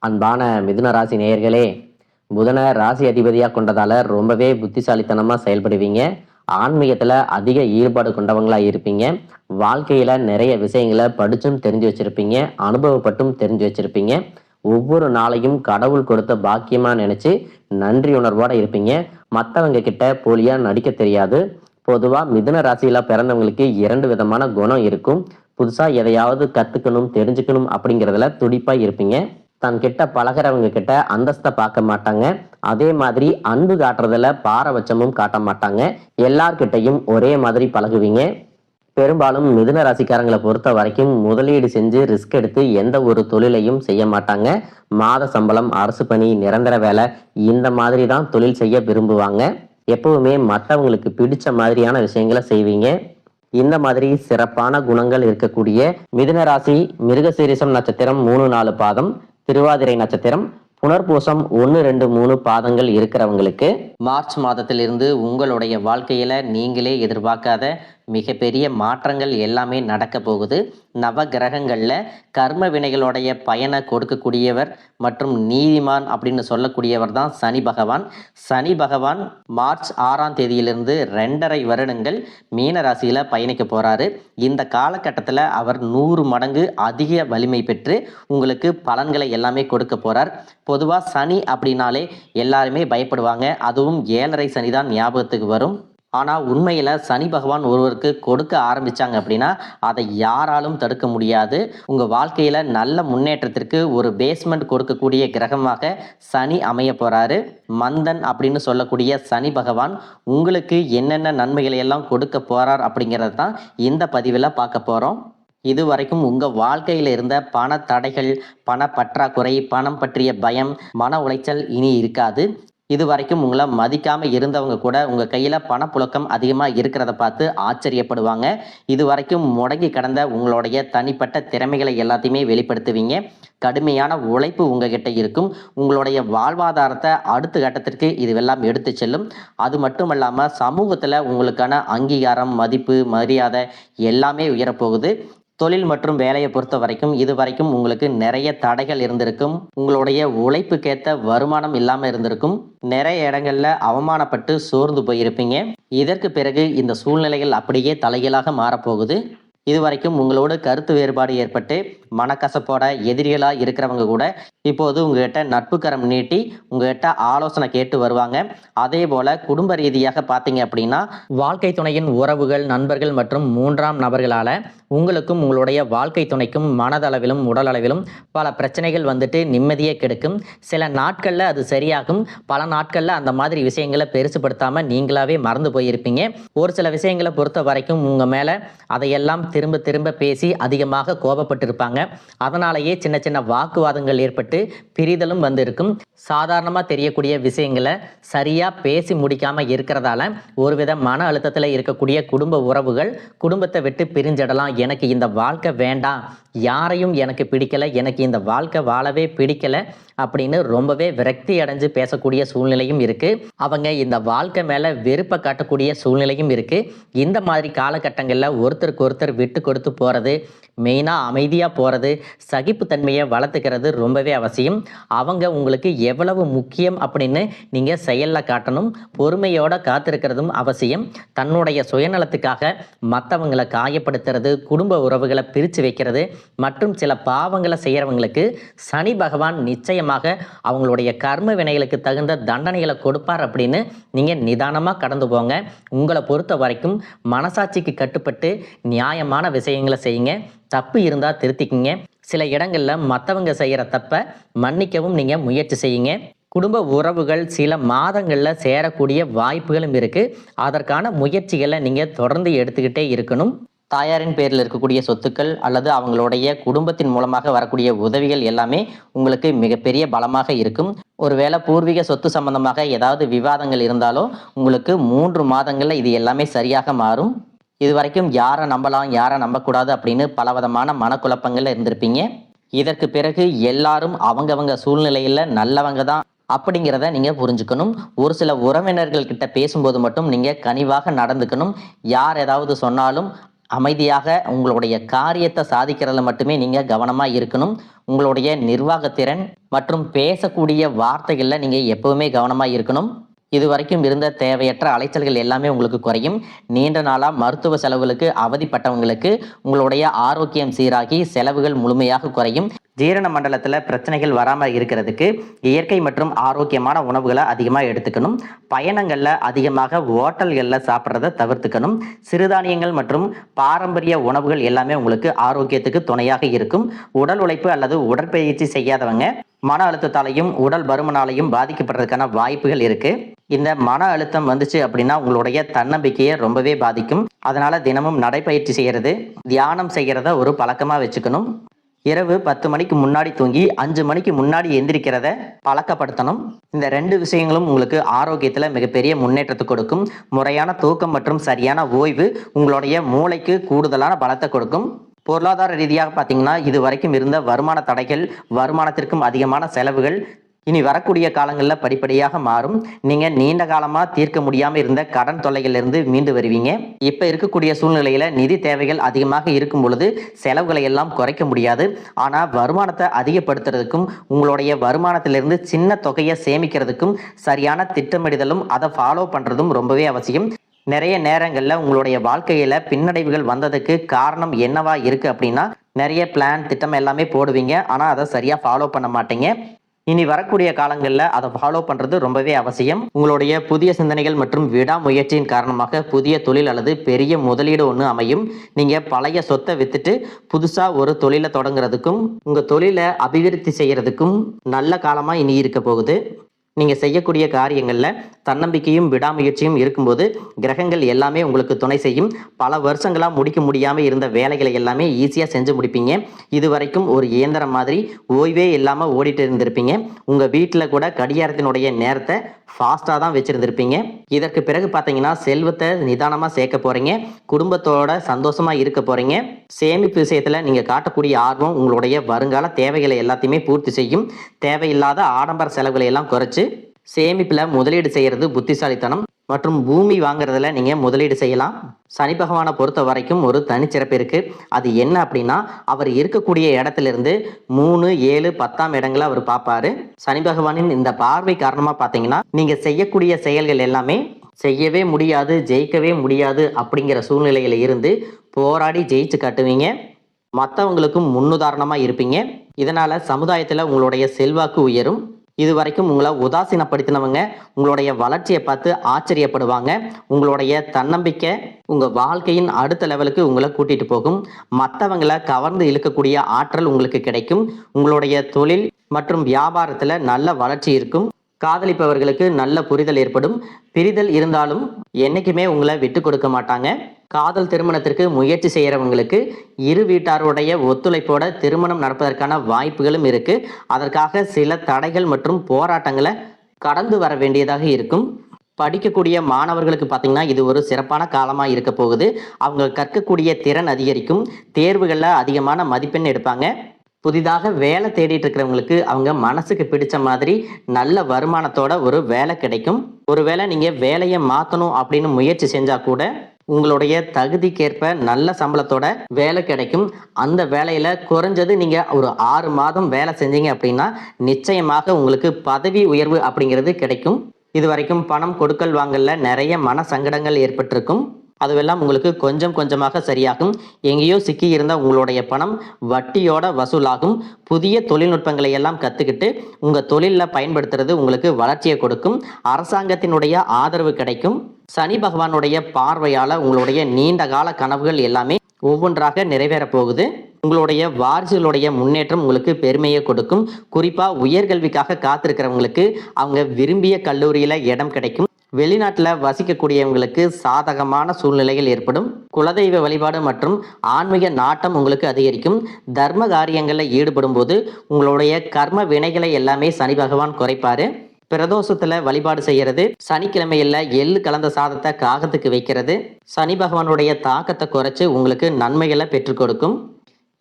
அன்பான மிதுன ராசி நேயர்களே, புதன ராசி அதிபதியா கொண்டதால ரொம்பவே புத்திசாலித்தனமா செயல்படுவீங்க. ஆன்மீகத்துல அதிக ஈடுபாடு கொண்டவங்களா இருப்பீங்க. வாழ்க்கையில நிறைய விஷயங்களை படிச்சும் தெரிஞ்சு வச்சிருப்பீங்க. அனுபவப்பட்டும் தெரிஞ்சு வச்சிருப்பீங்க. ஒவ்வொரு நாளையும் கடவுள் கொடுத்த பாக்கியமா நினைச்சு நன்றி உணர்வோட இருப்பீங்க. மற்றவங்க கிட்ட போலியா நடிக்க தெரியாது. பொதுவா மிதுன ராசியில பிறந்தவங்களுக்கு இரண்டு விதமான குணம் இருக்கும். புதுசா எதையாவது கத்துக்கணும் தெரிஞ்சுக்கணும் அப்படிங்கிறதுல துடிப்பா இருப்பீங்க. தன் கிட்ட பழகிறவங்க கிட்ட அந்தஸ்தை பார்க்க மாட்டாங்க. அதே மாதிரி அன்பு காட்டுறதுல பாரபட்சமும் காட்ட மாட்டாங்க. எல்லார்கிட்டையும் ஒரே மாதிரி பழகுவீங்க. பெரும்பாலும் மிதுன ராசிக்காரங்களை பொறுத்த வரைக்கும் முதலீடு செஞ்சு ரிஸ்க் எடுத்து எந்த ஒரு தொழிலையும் செய்ய மாட்டாங்க. மாத சம்பளம், அரசு பணி, நிரந்தர வேலை இந்த மாதிரி தான் தொழில் செய்ய விரும்புவாங்க. எப்பவுமே மற்றவங்களுக்கு பிடிச்ச மாதிரியான விஷயங்களை செய்வீங்க. இந்த மாதிரி சிறப்பான குணங்கள் இருக்கக்கூடிய மிதுன ராசி மிருகசீரிசம் நட்சத்திரம் 3-4 பாதம், திருவாதிரை நட்சத்திரம், புனர்பூசம் 1-2-3 பாதங்கள் இருக்கிறவங்களுக்கு மார்ச் மாதத்திலிருந்து உங்களுடைய வாழ்க்கையில நீங்களே எதிர்பார்க்காத மிகப்பெரிய மாற்றங்கள் எல்லாமே நடக்க போகுது. நவ கிரகங்கள்ல கர்ம வினைகளுடைய பயனை கொடுக்கக்கூடியவர் மற்றும் நீதிமான் அப்படின்னு சொல்லக்கூடியவர் தான் சனி பகவான். சனி பகவான் மார்ச் 6ஆம் தேதியிலிருந்து 2.5 வருடங்கள் மீன ராசியில பயணிக்க போறாரு. இந்த காலகட்டத்தில் அவர் 100 மடங்கு அதிக வலிமை பெற்று உங்களுக்கு பலன்களை எல்லாமே கொடுக்க போறார். பொதுவா சனி அப்படின்னாலே எல்லாருமே பயப்படுவாங்க. அதுவும் 7.5 சனி தான் ஞாபகத்துக்கு வரும். ஆனால் உண்மையில் சனி பகவான் ஒருவருக்கு கொடுக்க ஆரம்பித்தாங்க அப்படின்னா அதை யாராலும் தடுக்க முடியாது. உங்கள் வாழ்க்கையில் நல்ல முன்னேற்றத்திற்கு ஒரு பேஸ்மெண்ட் கொடுக்கக்கூடிய கிரகமாக சனி அமைய போகிறாரு. மந்தன் அப்படின்னு சொல்லக்கூடிய சனி பகவான் உங்களுக்கு என்னென்ன நன்மைகளை எல்லாம் கொடுக்க போகிறார் அப்படிங்கிறது தான் இந்த பதிவில் பார்க்க போகிறோம். இதுவரைக்கும் உங்கள் வாழ்க்கையில் இருந்த பண தடைகள், பண பற்றாக்குறை, பணம் பற்றிய பயம், மன உளைச்சல் இனி இருக்காது. இது வரைக்கும் உங்களை மதிக்காமல் இருந்தவங்க கூட உங்கள் கையில் பணப்புழக்கம் அதிகமாக இருக்கிறத பார்த்து ஆச்சரியப்படுவாங்க. இது வரைக்கும் முடங்கி கடந்த உங்களுடைய தனிப்பட்ட திறமைகளை எல்லாத்தையுமே வெளிப்படுத்துவீங்க. கடுமையான உழைப்பு உங்ககிட்ட இருக்கும். உங்களுடைய வாழ்வாதாரத்தை அடுத்த கட்டத்திற்கு இதுவெல்லாம் எடுத்து செல்லும். அது மட்டும் இல்லாமல் சமூகத்தில் உங்களுக்கான அங்கீகாரம், மதிப்பு, மரியாதை எல்லாமே உயரப்போகுது. தொழில் மற்றும் வேலையை பொறுத்த வரைக்கும் இதுவரைக்கும் உங்களுக்கு நிறைய தடைகள் இருந்திருக்கும். உங்களுடைய உழைப்புக்கேற்ற வருமானம் இல்லாமல் இருந்திருக்கும். நிறைய இடங்கள்ல அவமானப்பட்டு சோர்ந்து போயிருப்பீங்க. இதற்கு பிறகு இந்த சூழ்நிலைகள் அப்படியே தலைகீழாக மாறப்போகுது. இதுவரைக்கும் உங்களோட கருத்து வேறுபாடு ஏற்பட்டு மனக்கசப்போட எதிரிகளாக இருக்கிறவங்க கூட இப்போது உங்ககிட்ட நட்பு கரம் நீட்டி உங்ககிட்ட ஆலோசனை கேட்டு வருவாங்க. அதே போல குடும்ப ரீதியாக பார்த்தீங்க அப்படின்னா வாழ்க்கை துணையின் உறவுகள், நண்பர்கள் மற்றும் 3ஆம் நபர்களால் உங்களுக்கும் உங்களுடைய வாழ்க்கை துணைக்கும் மனதளவிலும் உடலளவிலும் பல பிரச்சனைகள் வந்துட்டு நிம்மதியே கெடுக்கும். சில நாட்களில் அது சரியாகும். பல நாட்களில் அந்த மாதிரி விஷயங்களை பெருசுப்படுத்தாமல் நீங்களாவே மறந்து போயிருப்பீங்க. ஒரு சில விஷயங்களை பொறுத்த வரைக்கும் உங்கள் மேலே அதையெல்லாம் திரும்ப திரும்ப பேசி அதிகமாக கோபப்பட்டிருப்பாங்க. அதனாலேயே சின்ன சின்ன வாக்குவாதங்கள் ஏற்பட்டு பிரிதலும் வந்து இருக்கும். சாதாரணமாக தெரியக்கூடிய விஷயங்களை சரியாக பேசி முடிக்காமல் இருக்கிறதால ஒருவித மன அழுத்தத்தில் இருக்கக்கூடிய குடும்ப உறவுகள் குடும்பத்தை விட்டு பிரிஞ்சிடலாம். எனக்கு இந்த வாழ்க்கை வேண்டாம், யாரையும் எனக்கு பிடிக்கலை, எனக்கு இந்த வாழ்க்கை வாழவே பிடிக்கலை அப்படின்னு ரொம்பவே விரக்தி அடைஞ்சு பேசக்கூடிய சூழ்நிலையும் இருக்குது. அவங்க இந்த வாழ்க்கை மேலே வெறுப்பை காட்டக்கூடிய சூழ்நிலையும் இருக்குது. இந்த மாதிரி காலகட்டங்களில் ஒருத்தருக்கு ஒருத்தர் விட்டு கொடுத்து போகிறது, மெயினாக அமைதியாக போகிறது, சகிப்புத்தன்மையை வளர்த்துக்கிறது ரொம்பவே அவசியம். அவங்க உங்களுக்கு எவ்வளவு முக்கியம் அப்படின்னு நீங்கள் செயலில் காட்டணும். பொறுமையோடு காத்திருக்கிறதும் அவசியம். தன்னுடைய சுயநலத்துக்காக மற்றவங்களை காயப்படுத்துறது, குடும்ப உறவுகளை பிரித்து வைக்கிறது மற்றும் சில பாவங்களை செய்கிறவங்களுக்கு சனி பகவான் நிச்சயமாக அவங்களுடைய கர்ம வினைகளுக்கு தகுந்த தண்டனைகளை கொடுப்பார் அப்படின்னு நீங்கள் நிதானமாக கடந்து போங்க. உங்களை பொறுத்த வரைக்கும் மனசாட்சிக்கு கட்டுப்பட்டு நியாயமான விஷயங்களை செய்யுங்க. தப்பு இருந்தால் திருத்திக்கிங்க. சில இடங்களில் மற்றவங்க செய்கிற தப்பை மன்னிக்கவும் நீங்கள் முயற்சி செய்யுங்க. குடும்ப உறவுகள் சில மாதங்களில் சேரக்கூடிய வாய்ப்புகளும் இருக்குது. அதற்கான முயற்சிகளை நீங்கள் தொடர்ந்து எடுத்துக்கிட்டே இருக்கணும். தாயாரின் பேரில் இருக்கக்கூடிய சொத்துக்கள் அல்லது அவங்களுடைய குடும்பத்தின் மூலமாக வரக்கூடிய உதவிகள் எல்லாமே உங்களுக்கு மிகப்பெரிய பலமாக இருக்கும். ஒருவேளை பூர்வீக சொத்து சம்பந்தமாக ஏதாவது விவாதங்கள் இருந்தாலோ உங்களுக்கு 3 மாதங்களில் இது எல்லாமே சரியாக மாறும். இது வரைக்கும் யாரை நம்பலாம், யாரை நம்பக்கூடாது அப்படின்னு பலவிதமான மனக்குழப்பங்கள்ல இருந்திருப்பீங்க. இதற்கு பிறகு எல்லாரும் அவங்கவங்க சூழ்நிலையில் நல்லவங்க தான் அப்படிங்கிறத நீங்கள் புரிஞ்சுக்கணும். ஒரு சில உறவினர்கள் கிட்ட பேசும்போது மட்டும் நீங்கள் கனிவாக நடந்துக்கணும். யார் ஏதாவது சொன்னாலும் அமைதியாக உங்களுடைய காரியத்தை சாதிக்கிறதுல மட்டுமே நீங்கள் கவனமாக இருக்கணும். உங்களுடைய நிர்வாகத்திறன் மற்றும் பேசக்கூடிய வார்த்தைகளில் நீங்கள் எப்பவுமே கவனமாக இருக்கணும். இதுவரைக்கும் இருந்த தேவையற்ற அலைச்சல்கள் எல்லாமே உங்களுக்கு குறையும். நீண்ட நாளாக மருத்துவ செலவுகளுக்கு அவதிப்பட்டவங்களுக்கு உங்களுடைய ஆரோக்கியம் சீராகி செலவுகள் முழுமையாக குறையும். ஜீரண மண்டலத்தில் பிரச்சனைகள் வராமல் இருக்கிறதுக்கு இயற்கை மற்றும் ஆரோக்கியமான உணவுகளை அதிகமாக எடுத்துக்கணும். பயணங்களில் அதிகமாக ஹோட்டல்களில் சாப்பிட்றத தவிர்த்துக்கணும். சிறுதானியங்கள் மற்றும் பாரம்பரிய உணவுகள் எல்லாமே உங்களுக்கு ஆரோக்கியத்துக்கு துணையாக இருக்கும். உடல் உழைப்பு அல்லது உடற்பயிற்சி செய்யாதவங்க மன அழுத்தத்தாலையும் உடல் பருமனாலையும் பாதிக்கப்படுறதுக்கான வாய்ப்புகள் இருக்கு. இந்த மன அழுத்தம் வந்துச்சு அப்படின்னா உங்களுடைய தன்னம்பிக்கையை ரொம்பவே பாதிக்கும். அதனால தினமும் நடைப்பயிற்சி செய்யறது, தியானம் செய்யறத ஒரு பழக்கமா வச்சுக்கணும். இரவு 10 மணிக்கு முன்னாடி தூங்கி 5 மணிக்கு முன்னாடி எந்திரிக்கிறத பழக்கப்படுத்தணும். இந்த 2 விஷயங்களும் உங்களுக்கு ஆரோக்கியத்தில் மிகப்பெரிய முன்னேற்றத்தை கொடுக்கும். முறையான தூக்கம் மற்றும் சரியான ஓய்வு உங்களுடைய மூளைக்கு கூடுதலான பலத்தை கொடுக்கும். பொருளாதார ரீதியாக பார்த்தீங்கன்னா இது வரைக்கும் இருந்த வருமான தடைகள், வருமானத்திற்கும் அதிகமான செலவுகள் இனி வரக்கூடிய காலங்களில் படிப்படியாக மாறும். நீங்கள் நீண்ட காலமாக தீர்க்க முடியாமல் இருந்த கடன் தொல்லைகளிலிருந்து மீண்டு வருவீங்க. இப்போ இருக்கக்கூடிய சூழ்நிலையில் நிதி தேவைகள் அதிகமாக இருக்கும் பொழுது செலவுகளை எல்லாம் குறைக்க முடியாது. ஆனால் வருமானத்தை அதிகப்படுத்துறதுக்கும் உங்களுடைய வருமானத்திலிருந்து சின்ன தொகையை சேமிக்கிறதுக்கும் சரியான திட்டமிடுதலும் அதை ஃபாலோ பண்ணுறதும் ரொம்பவே அவசியம். நிறைய நேரங்களில் உங்களுடைய வாழ்க்கையில் பின்னடைவுகள் வந்ததுக்கு காரணம் என்னவா இருக்குது அப்படின்னா நிறைய பிளான் திட்டம் எல்லாமே போடுவீங்க, ஆனால் அதை சரியாக ஃபாலோ பண்ண மாட்டீங்க. இனி வரக்கூடிய காலங்களில் அதை ஃபாலோ பண்ணுறது ரொம்பவே அவசியம். உங்களுடைய புதிய சிந்தனைகள் மற்றும் விடாமுயற்சியின் காரணமாக புதிய தொழில் அல்லது பெரிய முதலீடு ஒன்று அமையும். நீங்கள் பழைய சொத்தை விற்றுட்டு புதுசாக ஒரு தொழிலை தொடங்குறதுக்கும் உங்கள் தொழிலை அபிவிருத்தி செய்கிறதுக்கும் நல்ல காலமாக இனி இருக்க போகுது. நீங்கள் செய்யக்கூடிய காரியங்களில் தன்னம்பிக்கையும் விடாமுயற்சியும் இருக்கும்போது கிரகங்கள் எல்லாமே உங்களுக்கு துணை செய்யும். பல வருஷங்களாக முடிக்க முடியாமல் இருந்த வேலைகளை எல்லாமே ஈஸியாக செஞ்சு முடிப்பீங்க. இது வரைக்கும் ஒரு இயந்திரம் மாதிரி ஓய்வே இல்லாமல் ஓடிட்டு இருந்திருப்பீங்க. உங்கள் வீட்டில் கூட கடிகாரத்தினுடைய நேரத்தை ஃபாஸ்ட்டாக தான் வச்சுருந்துருப்பீங்க. இதற்கு பிறகு பார்த்தீங்கன்னா செல்வத்தை நிதானமாக சேர்க்க போகிறீங்க. குடும்பத்தோட சந்தோஷமாக இருக்க போகிறீங்க. சேமிப்பு விஷயத்தில் நீங்கள் காட்டக்கூடிய ஆர்வம் உங்களுடைய வருங்கால தேவைகளை எல்லாத்தையுமே பூர்த்தி செய்யும். தேவையில்லாத ஆடம்பர செலவுகளை எல்லாம் குறைச்சு சேமிப்பில் முதலீடு செய்கிறது புத்திசாலித்தனம். மற்றும் பூமி வாங்குறதுல நீங்கள் முதலீடு செய்யலாம். சனி பகவானை பொறுத்த வரைக்கும் ஒரு தனிச்சிறப்பு இருக்குது. அது என்ன அப்படின்னா அவர் இருக்கக்கூடிய இடத்துலேருந்து 3, 7, 10ஆம் இடங்களை அவர் பார்ப்பாரு. சனி பகவானின் இந்த பார்வை காரணமாக பார்த்தீங்கன்னா நீங்கள் செய்யக்கூடிய செயல்கள் எல்லாமே செய்யவே முடியாது, ஜெயிக்கவே முடியாது அப்படிங்கிற சூழ்நிலையில் இருந்து போராடி ஜெயிச்சு காட்டுவீங்க. மற்றவங்களுக்கும் முன்னுதாரணமாக இருப்பீங்க. இதனால் சமுதாயத்தில் உங்களுடைய செல்வாக்கு உயரும். இது வரைக்கும் உங்களை உதாசீனப்படுத்தினவங்க உங்களுடைய வளர்ச்சியை பார்த்து ஆச்சரியப்படுவாங்க. உங்களுடைய தன்னம்பிக்கை உங்கள் வாழ்க்கையின் அடுத்த லெவலுக்கு உங்களை கூட்டிகிட்டு போகும். மற்றவங்களை கவர்ந்து இழுக்கக்கூடிய ஆற்றல் உங்களுக்கு கிடைக்கும். உங்களுடைய தொழில் மற்றும் வியாபாரத்தில் நல்ல வளர்ச்சி இருக்கும். காதலிப்பவர்களுக்கு நல்ல புரிதல் ஏற்படும். பிரிதல் இருந்தாலும் என்றைக்குமே உங்களை விட்டு கொடுக்க மாட்டாங்க. காதல் திருமணத்திற்கு முயற்சி செய்கிறவங்களுக்கு இரு வீட்டாருடைய ஒத்துழைப்போட திருமணம் நடப்பதற்கான வாய்ப்புகளும் இருக்குது. அதற்காக சில தடைகள் மற்றும் போராட்டங்களை கடந்து வர வேண்டியதாக இருக்கும். படிக்கக்கூடிய மாணவர்களுக்கு பார்த்திங்கன்னா இது ஒரு சிறப்பான காலமாக இருக்க போகுது. அவங்க கற்கக்கூடிய திறன் அதிகரிக்கும். தேர்வுகளில் அதிகமான மதிப்பெண் எடுப்பாங்க. புதிதாக வேலை தேடிட்டு இருக்கிறவங்களுக்கு அவங்க மனசுக்கு பிடிச்ச மாதிரி நல்ல வருமானத்தோட ஒரு வேலை கிடைக்கும். ஒருவேளை நீங்கள் வேலையை மாற்றணும் அப்படின்னு முயற்சி செஞ்சால் கூட உங்களுடைய தகுதிக்கேற்ப நல்ல சம்பளத்தோட வேலை கிடைக்கும். அந்த வேலையில் குறைஞ்சது நீங்கள் ஒரு 6 மாதம் வேலை செஞ்சீங்க அப்படின்னா நிச்சயமாக உங்களுக்கு பதவி உயர்வு அப்படிங்கிறது கிடைக்கும். இது வரைக்கும் பணம் கொடுக்கல் வாங்கல நிறைய மன சங்கடங்கள் ஏற்பட்டிருக்கும். அதுவெல்லாம் உங்களுக்கு கொஞ்சம் கொஞ்சமாக சரியாகும். எங்கேயோ சிக்கி இருந்த உங்களுடைய பணம் வட்டியோட வசூலாகும். புதிய தொழில்நுட்பங்களை எல்லாம் கற்றுக்கிட்டு உங்கள் தொழிலில் பயன்படுத்துறது உங்களுக்கு வளர்ச்சியை கொடுக்கும். அரசாங்கத்தினுடைய ஆதரவு கிடைக்கும். சனி பகவானுடைய பார்வையால் உங்களுடைய நீண்ட கால கனவுகள் எல்லாமே ஒவ்வொன்றாக நிறைவேறப் போகுது. உங்களுடைய வாரிசுகளுடைய முன்னேற்றம் உங்களுக்கு பெருமையை கொடுக்கும். குறிப்பாக உயர்கல்விக்காக காத்திருக்கிறவங்களுக்கு அவங்க விரும்பிய கல்லூரியில் இடம் கிடைக்கும். வெளிநாட்டில் வசிக்கக்கூடியவங்களுக்கு சாதகமான சூழ்நிலைகள் ஏற்படும். குலதெய்வ வழிபாடு மற்றும் ஆன்மீக நாட்டம் உங்களுக்கு அதிகரிக்கும். தர்ம காரியங்களில் ஈடுபடும் போது உங்களுடைய கர்ம வினைகளை எல்லாமே சனி பகவான் குறைப்பாரு. பிரதோஷத்தில் வழிபாடு செய்கிறது, சனிக்கிழமையில் எள்ளு கலந்த சாதத்தை காகத்துக்கு வைக்கிறது சனி பகவானுடைய தாக்கத்தை குறைச்சி உங்களுக்கு நன்மைகளை பெற்றுக் கொடுக்கும்.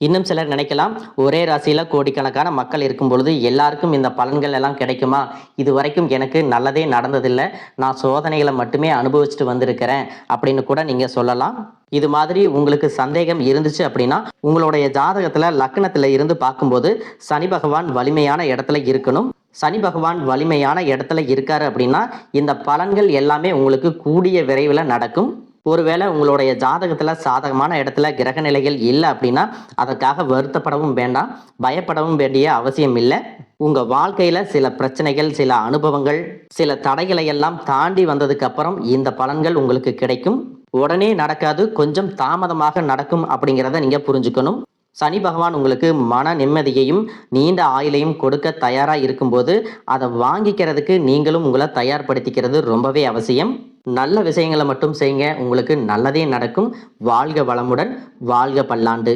இன்னும் சிலர் நினைக்கலாம், ஒரே ராசியில் கோடிக்கணக்கான மக்கள் இருக்கும் பொழுது எல்லாருக்கும் இந்த பலன்கள் எல்லாம் கிடைக்குமா? இது வரைக்கும் எனக்கு நல்லதே நடந்ததில்லை, நான் சோதனைகளை மட்டுமே அனுபவிச்சுட்டு வந்திருக்கிறேன் அப்படின்னு கூட நீங்கள் சொல்லலாம். இது மாதிரி உங்களுக்கு சந்தேகம் இருந்துச்சு அப்படின்னா உங்களுடைய ஜாதகத்துல லக்னத்துல இருந்து பார்க்கும்போது சனி பகவான் வலிமையான இடத்துல இருக்கணும். சனி பகவான் வலிமையான இடத்துல இருக்காரு அப்படின்னா இந்த பலன்கள் எல்லாமே உங்களுக்கு கூடிய விரைவில் நடக்கும். ஒருவேளை உங்களுடைய ஜாதகத்துல சாதகமான இடத்துல கிரக நிலைகள் இல்லை அப்படின்னா அதற்காக வருத்தப்படவும் வேண்டாம், பயப்படவும் வேண்டிய அவசியம் இல்லை. உங்க வாழ்க்கையில சில பிரச்சனைகள், சில அனுபவங்கள், சில தடைகளை எல்லாம் தாண்டி வந்ததுக்கு அப்புறம் இந்த பலன்கள் உங்களுக்கு கிடைக்கும். உடனே நடக்காது, கொஞ்சம் தாமதமாக நடக்கும் அப்படிங்கிறத நீங்க புரிஞ்சுக்கணும். சனி பகவான் உங்களுக்கு மன நிம்மதியையும் நீண்ட ஆயுளையும் கொடுக்க தயாரா இருக்கும்போது அதை வாங்கிக்கிறதுக்கு நீங்களும் உங்களை தயார்படுத்திக்கிறது ரொம்பவே அவசியம். நல்ல விஷயங்களை மட்டும் செய்யுங்க, உங்களுக்கு நல்லதே நடக்கும். வாழ்க வளமுடன், வாழ்க பல்லாண்டு.